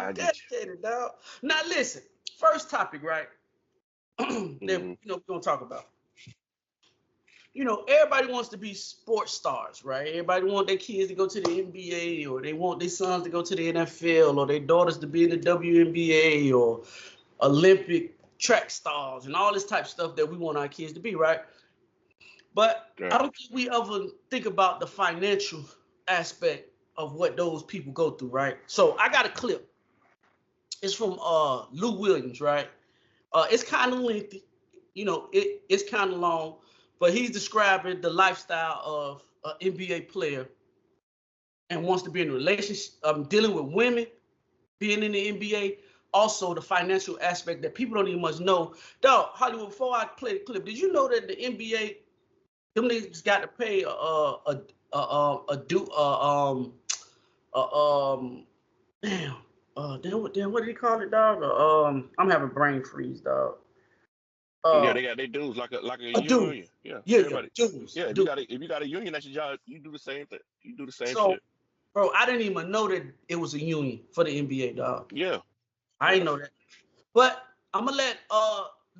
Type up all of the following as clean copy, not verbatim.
I'm dedicated, dog. Now listen, first topic, right? That we're gonna talk about. Everybody wants to be sports stars, right? Everybody want their kids to go to the NBA, or they want their sons to go to the NFL, or their daughters to be in the WNBA, or Olympic track stars, and all this type of stuff that we want our kids to be, right? But I don't think we ever think about the financial aspect of what those people go through, right? So I got a clip. It's from Lou Williams, right? It's kind of lengthy, it's kind of long, but he's describing the lifestyle of an NBA player and wants to be in a relationship, dealing with women, being in the NBA. Also, the financial aspect that people don't even much know. Dog, Hollywood, before I play the clip, did you know that the NBA, them niggas got to pay damn, what did he call it, dog? I'm having brain freeze, dog. Yeah, they got their dues like a union. Yeah, everybody. Dues. Yeah, if you got a union, that's your job. You do the same thing. You do the same shit. Bro, I didn't even know that it was a union for the NBA, dog. Yeah, I didn't know that. But I'm gonna let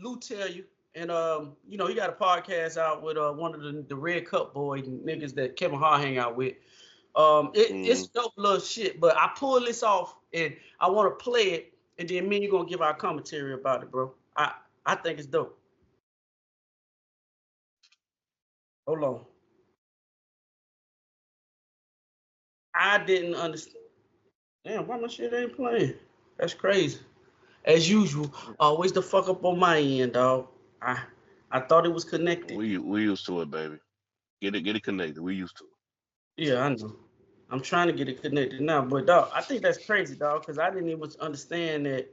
Lou tell you. And he got a podcast out with one of the Red Cup boy niggas that Kevin Hart hang out with. It's dope little shit, but I pull this off and I want to play it, and then me and you gonna give our commentary about it, bro. I think it's dope. Hold on. I didn't understand. Damn, why my shit ain't playing? That's crazy. As usual, always the fuck up on my end, dog. I thought it was connected. We used to it, baby. Get it connected. We used to it. Yeah, I know. I'm trying to get it connected now, but dog, I think that's crazy, dog, because I didn't even understand that.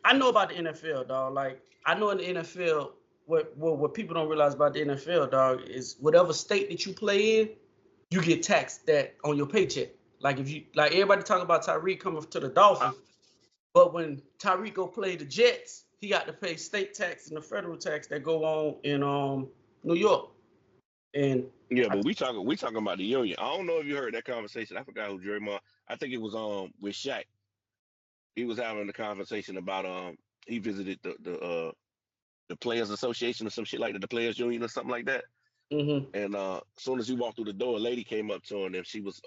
I know about the NFL, dog. Like, I know in the NFL, what people don't realize about the NFL, dog, is whatever state that you play in, you get taxed that on your paycheck. Like everybody talking about Tyreek coming to the Dolphins, but when Tyreek go play the Jets, he got to pay state tax and the federal tax that go on in New York. And yeah, but we talking about the union. I don't know if you heard that conversation. I forgot who Draymond. I think it was with Shaq. He was having a conversation about he visited the Players Association or some shit like that, the Players Union or something like that. And as soon as he walked through the door, a lady came up to him and she was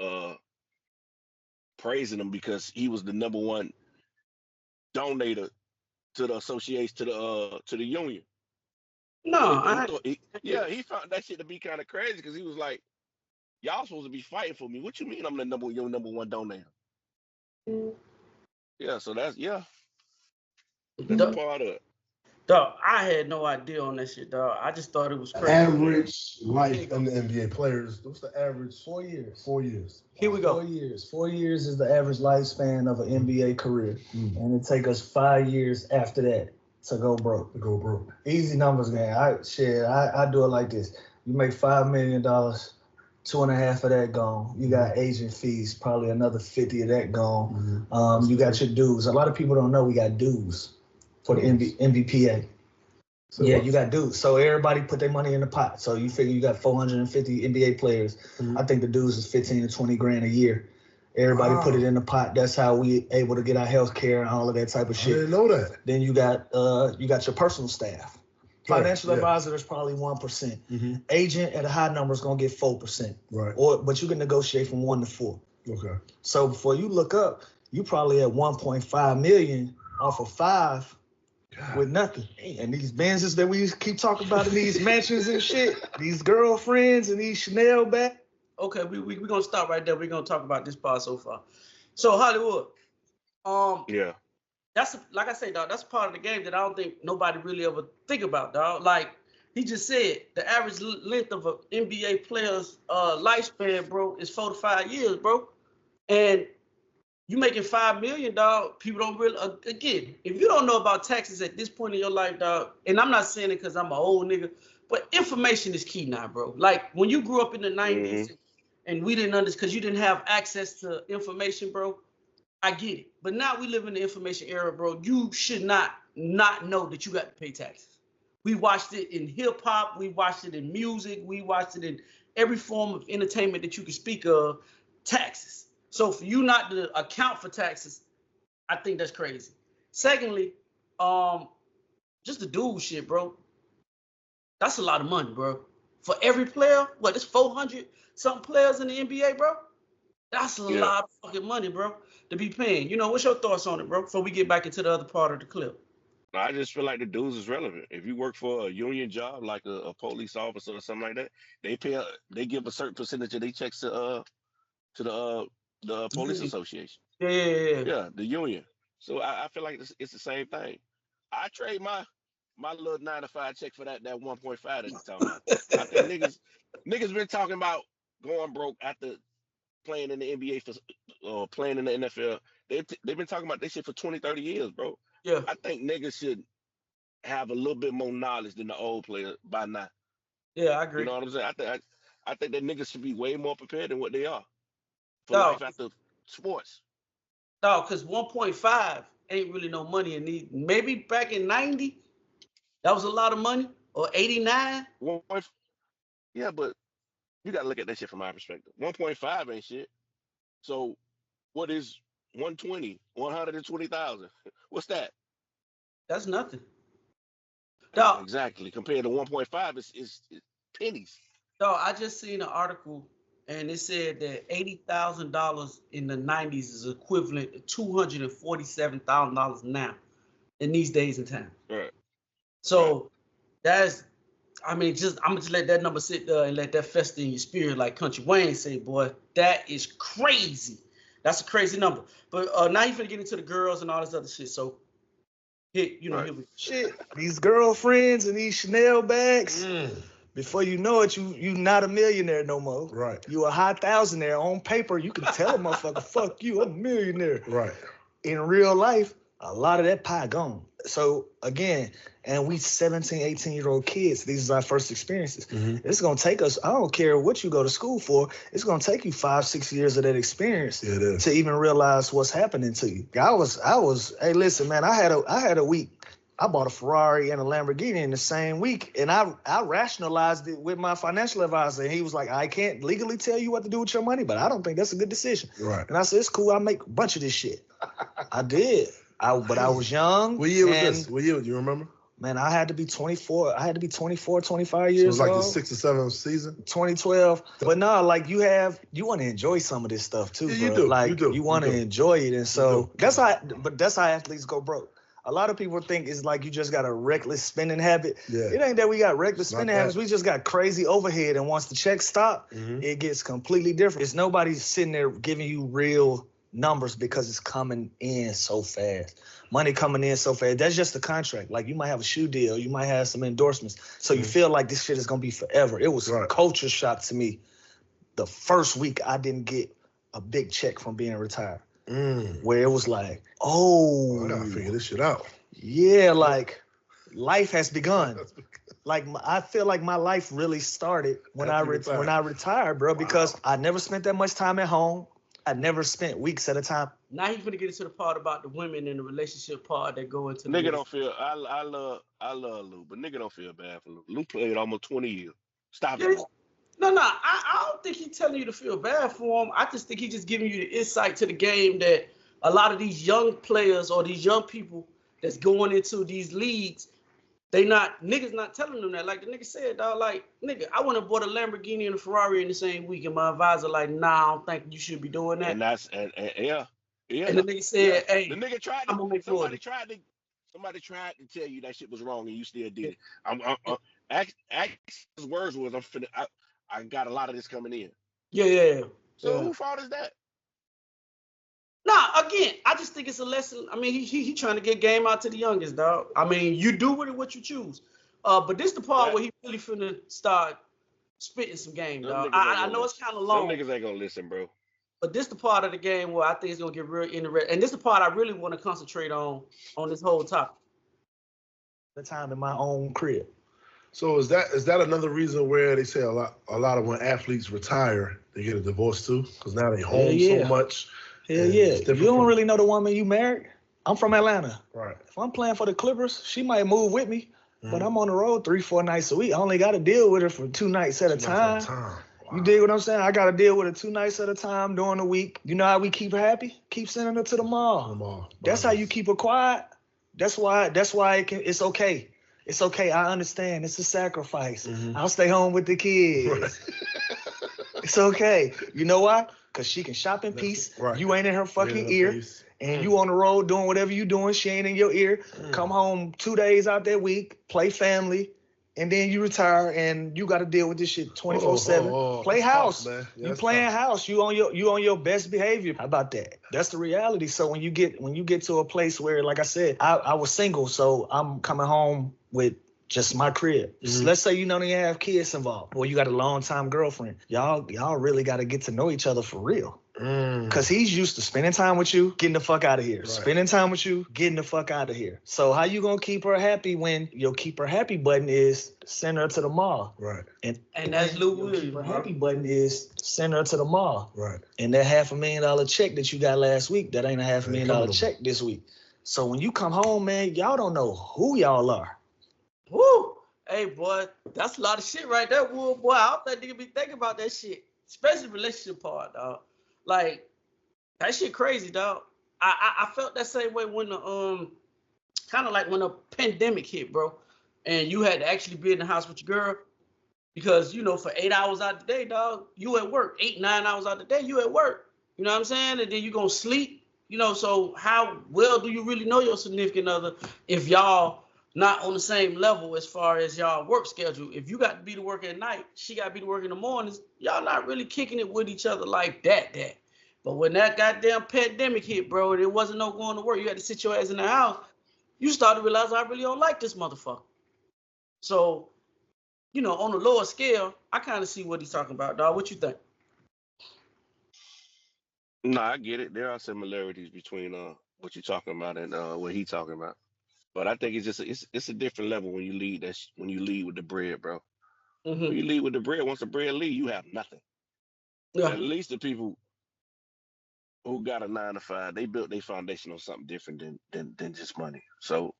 praising him because he was the number one donator to the association, to the union. No, he found that shit to be kind of crazy because he was like, "Y'all supposed to be fighting for me. What you mean I'm your number one donator?" Yeah, so that's part of it. Dog, I had no idea on that shit, dog. I just thought it was crazy. Average life in the NBA players. What's the average? 4 years. 4 years. Here we go. 4 years. 4 years is the average lifespan of an NBA career, and it take us 5 years after that to go broke. Easy numbers, man. I do it like this. You make $5 million, 2.5 of that gone. You got agent fees, probably another 50 of that gone. You got your dues. A lot of people don't know we got dues for the NBPA. So you got dues. So everybody put their money in the pot. So you figure you got 450 NBA players. I think the dues is 15 to 20 grand a year. Everybody put it in the pot. That's how we able to get our health care and all of that type of shit. I didn't know that. Then you got your personal staff. Financial advisor is probably 1%. Agent at a high number is gonna get 4%. Right. But you can negotiate from 1 to 4. Okay. So before you look up, you probably at 1.5 million off of 5 with nothing. And these Benzes that we keep talking about in these mansions and shit, these girlfriends and these Chanel bags. Okay, we're gonna stop right there. We're gonna talk about this part so far. So Hollywood, that's like I say, dog. That's part of the game that I don't think nobody really ever think about, dog. Like he just said, the average length of an NBA player's lifespan, bro, is 4 to 5 years, bro. And you making $5 million, dog. People don't really. Again, if you don't know about taxes at this point in your life, dog, and I'm not saying it because I'm an old nigga, but information is key now, bro. Like when you grew up in the 90s. And we didn't understand because you didn't have access to information, bro. I get it. But now we live in the information era, bro. You should not know that you got to pay taxes. We watched it in hip hop. We watched it in music. We watched it in every form of entertainment that you can speak of, taxes. So for you not to account for taxes, I think that's crazy. Secondly, just the dude shit, bro. That's a lot of money, bro. For every player, what, there's 400 something players in the NBA, bro? That's a lot of fucking money, bro, to be paying. You know, what's your thoughts on it, bro, before we get back into the other part of the clip? I just feel like the dudes is relevant. If you work for a union job, like a police officer or something like that, they give a certain percentage of their checks to the police association. Yeah. The union. So I feel like it's the same thing. I trade my little 9 to 5 check for that 1.5 that you're talking about. I think niggas been talking about going broke after playing in the NBA or playing in the NFL. They've been talking about this shit for 20, 30 years, bro. Yeah. I think niggas should have a little bit more knowledge than the old player by now. Yeah, I agree. You know what I'm saying? I think that niggas should be way more prepared than what they are for Dog. life after sports. No, because 1.5 ain't really no money in these. Maybe back in 90, that was a lot of money, or 89. Yeah, but you got to look at that shit from my perspective. 1.5 ain't shit. So what is 120, 120,000? What's that? That's nothing. Dog. Exactly. Compared to 1.5, it's pennies. Dog, I just seen an article, and it said that $80,000 in the 90s is equivalent to $247,000 now in these days and times. Right. So that's, I mean, I'm gonna just let that number sit there and let that fester in your spirit, like Country Wayne say, boy, that is crazy. That's a crazy number. But now you finna get into the girls and all this other shit. So, shit, these girlfriends and these Chanel bags. Before you know it, you not a millionaire no more. Right. You a high thousandaire. On paper, you can tell a motherfucker, fuck you, I'm a millionaire. Right. In real life, a lot of that pie gone. So again, and we 17, 18-year-old kids, these are our first experiences. It's gonna take us, I don't care what you go to school for, it's gonna take you 5-6 years of that experience to even realize what's happening to you. I was, hey, listen, man, I had a week. I bought a Ferrari and a Lamborghini in the same week, and I rationalized it with my financial advisor, and he was like, I can't legally tell you what to do with your money, but I don't think that's a good decision. Right. And I said, it's cool, I'll make a bunch of this shit. I did. But I was young. What year was this? What year? Do you remember? Man, I had to be 24. I had to be 24, 25 years old. So it was like the 6th or 7th season? 2012. But no, like you want to enjoy some of this stuff too, yeah, bro. You do. Like you do. You want to enjoy it. And so that's how athletes go broke. A lot of people think it's like you just got a reckless spending habit. Yeah. It ain't that we got reckless spending habits. We just got crazy overhead. And once the checks stop, it gets completely different. It's nobody sitting there giving you real numbers because it's coming in so fast. Money coming in so fast. That's just a contract. Like you might have a shoe deal. You might have some endorsements. So you feel like this shit is going to be forever. It was a culture shock to me. The first week I didn't get a big check from being retired. Where it was like, I gotta figure this shit out. Yeah, like life has begun. Like I feel like my life really started when I retired, bro, because I never spent that much time at home. I never spent weeks at a time. Now he's gonna get into the part about the women and the relationship part that go into. Nigga don't feel. I love Lou, but nigga don't feel bad for Lou. Lou played almost 20 years. Stop it. No, I don't think he's telling you to feel bad for him. I just think he's just giving you the insight to the game that a lot of these young players or these young people that's going into these leagues, niggas not telling them that. Like the nigga said, dog, like, nigga, I went and bought a Lamborghini and a Ferrari in the same week, and my advisor like, nah, I don't think you should be doing that. And that's yeah. And the nigga said, hey, the nigga tried to, somebody tried to tell you that shit was wrong and you still did it. His words was, I got a lot of this coming in. Yeah. So whose fault is that? Nah, again, I just think it's a lesson. I mean, he trying to get game out to the youngest, dog. I mean, you do with it what you choose. But this the part where he really finna start spitting some game, dog. I know it's kind of long. Some niggas ain't gonna listen, bro. But this the part of the game where I think it's gonna get real interesting. And this the part I really want to concentrate on this whole topic. The time in my own crib. So is that another reason where they say a lot of when athletes retire, they get a divorce too? Because now they home so much. Hell yeah. You don't really know the woman you married. I'm from Atlanta. Right. If I'm playing for the Clippers, she might move with me, but I'm on the road 3-4 nights a week. I only got to deal with her for 2 nights at a time. You dig what I'm saying? I gotta deal with her 2 nights at a time during the week. You know how we keep her happy? Keep sending her to the mall. That's how you keep her quiet. That's why it's okay. It's okay. I understand. It's a sacrifice. I'll stay home with the kids. Right. It's okay. You know why? Because she can shop in peace. Right. You ain't in her fucking ear. And you on the road doing whatever you doing. She ain't in your ear. Come home 2 days out that week. Play family. And then you retire and you got to deal with this shit 24/7. Play house. Man. Yeah, you playing house. You on your best behavior. How about that? That's the reality. So when you get to a place where, like I said, I was single, so I'm coming home with just my crib. Let's say you don't even have kids involved, or you got a long-time girlfriend. Y'all really got to get to know each other for real. Because he's used to spending time with you, getting the fuck out of here. Right. Spending time with you, getting the fuck out of here. So how you gonna keep her happy when your keep her happy button is send her to the mall? Right. And that's Lou Williams. Keep her happy button is send her to the mall. Right. And that $500,000 check that you got last week, that ain't a $500,000 check this week. So when you come home, man, y'all don't know who y'all are. Woo! Hey, boy, that's a lot of shit right there, Wood. Boy, I don't think nigga be thinking about that shit, especially the relationship part, dog. Like, that shit crazy, dog. I felt that same way when the kind of like when the pandemic hit, bro, and you had to actually be in the house with your girl because, you know, for 8 hours out the day, dog, you at work. 8, 9 hours out the day, you at work. You know what I'm saying? And then you gonna sleep. You know, so how well do you really know your significant other if y'all not on the same level as far as y'all work schedule? If you got to be to work at night, she got to be to work in the mornings, y'all not really kicking it with each other like that. But when that goddamn pandemic hit, bro, and it wasn't no going to work, you had to sit your ass in the house, you start to realize I really don't like this motherfucker. So, you know, on a lower scale, I kind of see what he's talking about, dog. What you think? No, I get it. There are similarities between what you're talking about and what he's talking about. But I think it's just it's a different level when you lead when you lead with the bread, bro. When you lead with the bread, once the bread leave, you have nothing. Yeah. At least the people who got a 9 to 5, they built their foundation on something different than just money. So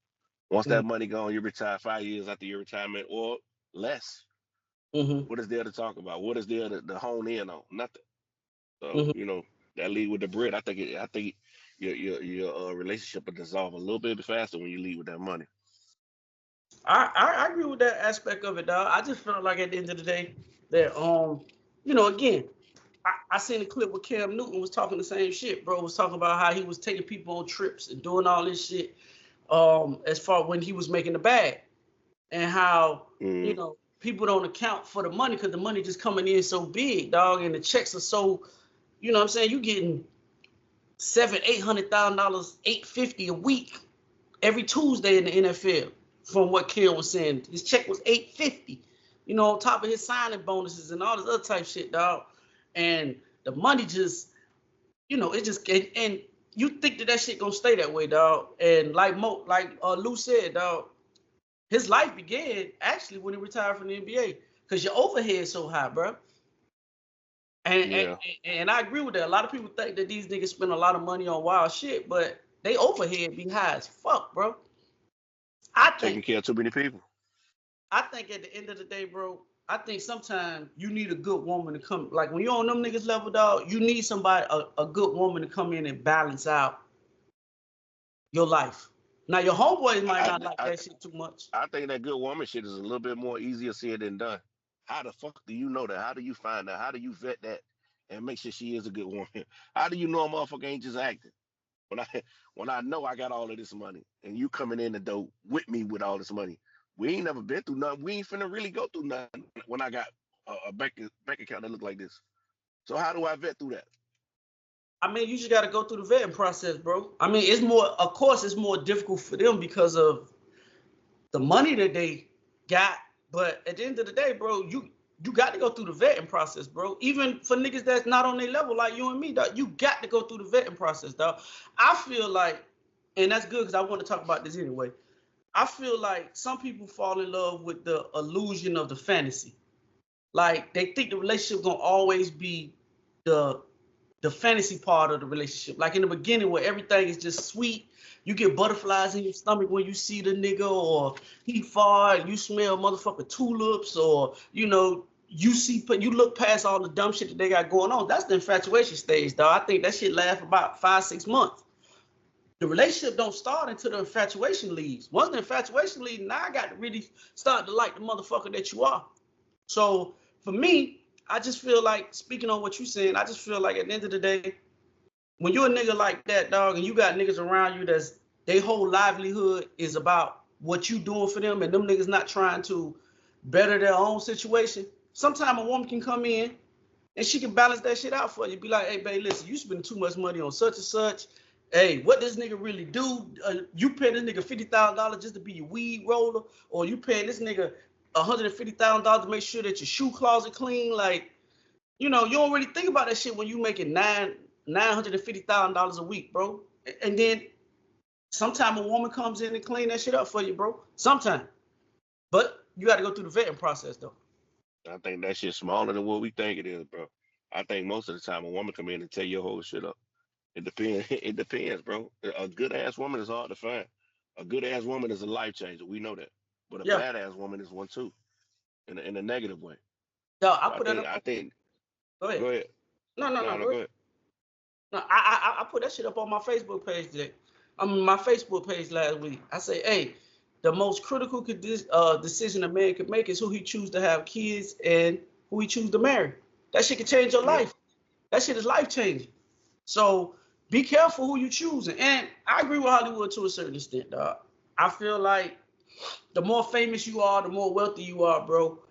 once that money gone, you retire 5 years after your retirement or less. What is there to talk about? What is there to hone in on? Nothing. So you know, that lead with the bread, I think your relationship will dissolve a little bit faster when you lead with that money. I agree with that aspect of it, dog. I just felt like at the end of the day that you know, again, I seen a clip where Cam Newton was talking the same shit, bro. Was talking about how he was taking people on trips and doing all this shit as far when he was making the bag, and how you know, people don't account for the money because the money just coming in so big, dog, and the checks are so, you know what I'm saying, you getting $700,000-$800,000, $850 a week every Tuesday in the NFL. From what Kel was saying, his check was $850, you know, on top of his signing bonuses and all this other type shit, dog. And the money just, you know, it just, and you think that shit gonna stay that way, dog. And like Lou said, dog, his life began actually when he retired from the NBA because your overhead is so high, bro. And I agree with that. A lot of people think that these niggas spend a lot of money on wild shit, but they overhead be high as fuck, bro. Taking care of too many people. I think at the end of the day, bro, I think sometimes you need a good woman to come. Like when you're on them niggas level, dog, you need somebody, a good woman to come in and balance out your life. Now your homeboys might not like that shit too much. I think that good woman shit is a little bit more easier said than done. How the fuck do you know that? How do you find that? How do you vet that and make sure she is a good woman? How do you know a motherfucker ain't just acting? When I know I got all of this money and you coming in the door with me with all this money, we ain't never been through nothing. We ain't finna really go through nothing when I got a bank account that look like this. So how do I vet through that? I mean, you just got to go through the vetting process, bro. I mean, it's more difficult for them because of the money that they got. But at the end of the day, bro, you got to go through the vetting process, bro. Even for niggas that's not on their level like you and me, dog, you got to go through the vetting process, dog. I feel like, and that's good because I want to talk about this anyway. I feel like some people fall in love with the illusion of the fantasy. Like they think the relationship gonna always be the fantasy part of the relationship. Like in the beginning where everything is just sweet. You get butterflies in your stomach when you see the nigga, or he fart, you smell motherfucking tulips, or, you know, you look past all the dumb shit that they got going on. That's the infatuation stage, dog. I think that shit lasts for about 5-6 months. The relationship don't start until the infatuation leaves. Once the infatuation leaves, now I got to really start to like the motherfucker that you are. So for me, I just feel like, speaking on what you saying, I just feel like at the end of the day, when you're a nigga like that, dog, and you got niggas around you that's their whole livelihood is about what you doing for them, and them niggas not trying to better their own situation, sometimes a woman can come in and she can balance that shit out for you. Be like, hey, babe, listen, you spending too much money on such and such. Hey, what this nigga really do? You paying this nigga $50,000 just to be your weed roller, or you paying this nigga $150,000 to make sure that your shoe closet clean? Like, you know, you don't really think about that shit when you making $950,000 a week, bro. And then sometime a woman comes in and clean that shit up for you, bro. Sometime, but you got to go through the vetting process, though. I think that shit's smaller than what we think it is, bro. I think most of the time a woman come in and tear your whole shit up. It depends. It depends, bro. A good ass woman is hard to find. A good ass woman is a life changer. We know that. But a Yeah. bad ass woman is one too, in a negative way. No, I think. Go ahead. Go ahead. No, No, go go ahead. ahead. No, I put that shit up on my Facebook page today. My Facebook page last week. I say, hey, the most critical decision a man could make is who he choose to have kids and who he choose to marry. That shit can change your life. That shit is life changing. So be careful who you choosing. And I agree with Hollywood to a certain extent, dog. I feel like the more famous you are, the more wealthy you are, bro.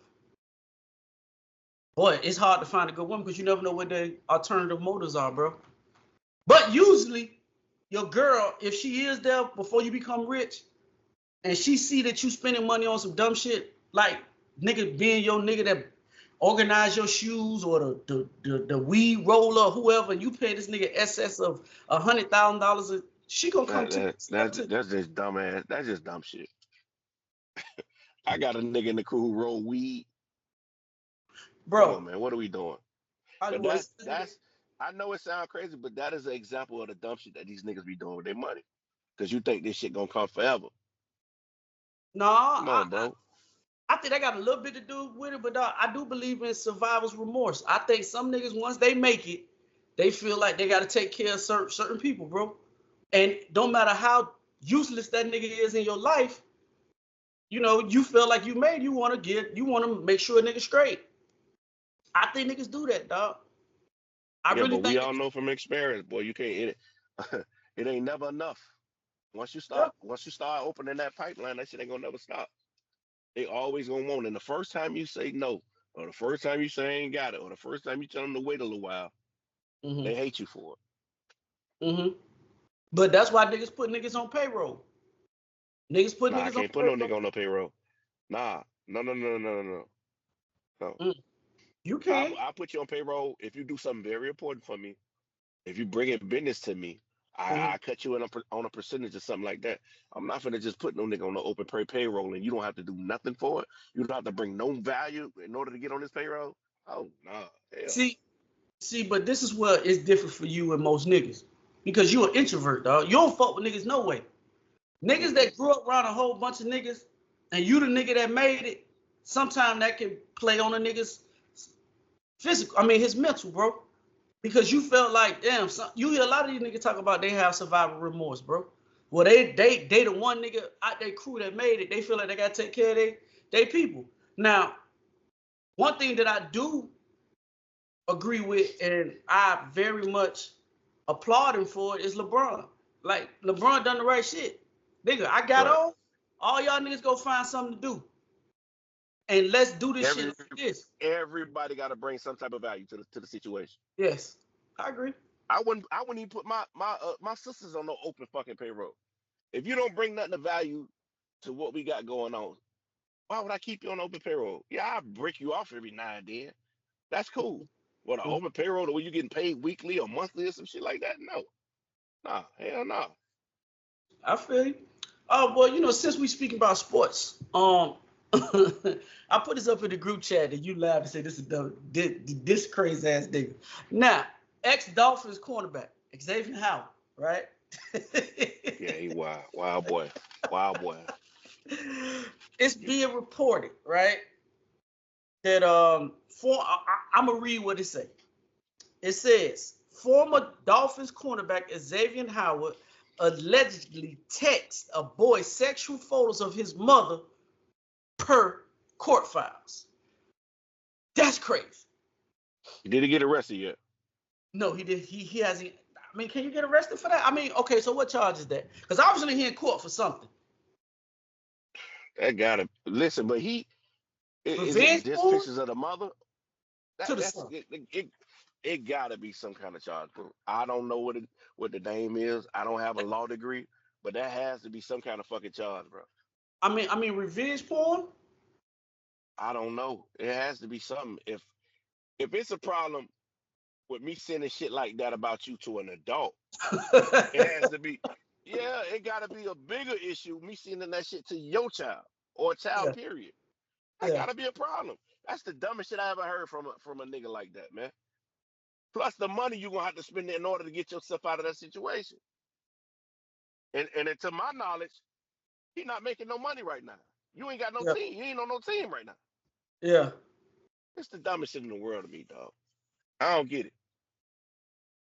Boy, it's hard to find a good woman because you never know what the alternative motives are, bro. But usually, your girl, if she is there before you become rich, and she see that you spending money on some dumb shit, like nigga being your nigga that organize your shoes or the weed roller or whoever, and you pay this nigga excess of $100,000, she gonna come to That's just dumb ass. That's just dumb shit. I got a nigga in the crew who roll weed. Come bro. on, man. What are we doing? But that's I know it sounds crazy, but that is an example of the dumb shit that these niggas be doing with their money. Cause you think this shit gonna come forever. No, Come on, bro. I think that got a little bit to do with it, but I do believe in survivor's remorse. I think some niggas, once they make it, they feel like they got to take care of certain people, bro. And don't matter how useless that nigga is in your life, you know, you feel like you want to make sure a nigga straight. I think niggas do that, dog. I Yeah, really but we think all know from experience, boy, you can't it ain't never enough. Once you yeah. start opening that pipeline, that shit ain't gonna never stop. They always gonna want. And the first time you say no, or the first time you say I ain't got it, or the first time you tell them to wait a little while, Mm-hmm. they hate you for it. Mm-hmm. But that's why niggas put niggas on payroll. Niggas put Nah, I niggas on can't put no payroll. nigga on no payroll. Nah, no. You can. I put you on payroll if you do something very important for me. If you bring in business to me, Mm-hmm. I cut you in on a percentage or something like that. I'm not gonna just put no nigga on the open payroll and you don't have to do nothing for it. You don't have to bring no value in order to get on this payroll. Oh nah, hell no. See, but this is where it's different for you and most niggas. Because you an introvert, dog. You don't fuck with niggas no way. Niggas Mm-mm. that grew up around a whole bunch of niggas, and you the nigga that made it, sometimes that can play on a nigga's physical, his mental, bro. Because you felt like, damn, you hear a lot of these niggas talk about they have survival remorse, bro. Well, they the one nigga out their crew that made it. They feel like they gotta take care of they people. Now, one thing that I do agree with, and I very much applaud him for it, is LeBron. Like, LeBron done the right shit. Nigga, I got Right. on. All y'all niggas go find something to do. And let's do this shit Every like this. everybody got to bring some type of value to the situation. Yes, I agree. I wouldn't even put my sisters on no open fucking payroll. If you don't bring nothing of value to what we got going on, why would I keep you on open payroll? Yeah, I break you off every now and then. That's cool. What, an open payroll where you getting paid weekly or monthly or some shit like that? No. Nah, hell no. I feel you. Well, since we speaking about sports, I put this up in the group chat and you laugh and say this is this crazy ass nigga. Now, ex-Dolphins cornerback, Xavier Howard, right? Yeah, he wild. Wild boy. Wild boy. It's being reported, right, that I'm gonna read what it say. It says former Dolphins cornerback Xavier Howard allegedly texted a boy sexual photos of his mother per court files. That's crazy. Did he get arrested yet? No, he did. He hasn't. I mean, can you get arrested for that? I mean, okay, so what charge is that? Because obviously he in court for something. That gotta listen, but is Revenge it just porn pictures of the mother? to the That's son. it gotta be some kind of charge. Bro. I don't know what the name is. I don't have a law degree, but that has to be some kind of fucking charge, bro. I mean, revenge porn. I don't know. It has to be something. If it's a problem with me sending shit like that about you to an adult, it has to be. Yeah, it gotta be a bigger issue. Me sending that shit to your child or a child. Yeah, Period. That yeah, gotta be a problem. That's the dumbest shit I ever heard from a nigga like that, man. Plus the money you gonna have to spend in order to get yourself out of that situation. And to my knowledge, he not making no money right now. You ain't got no yeah, team. You ain't on no team right now. yeah. It's the dumbest shit in the world to me, dog. I don't get it.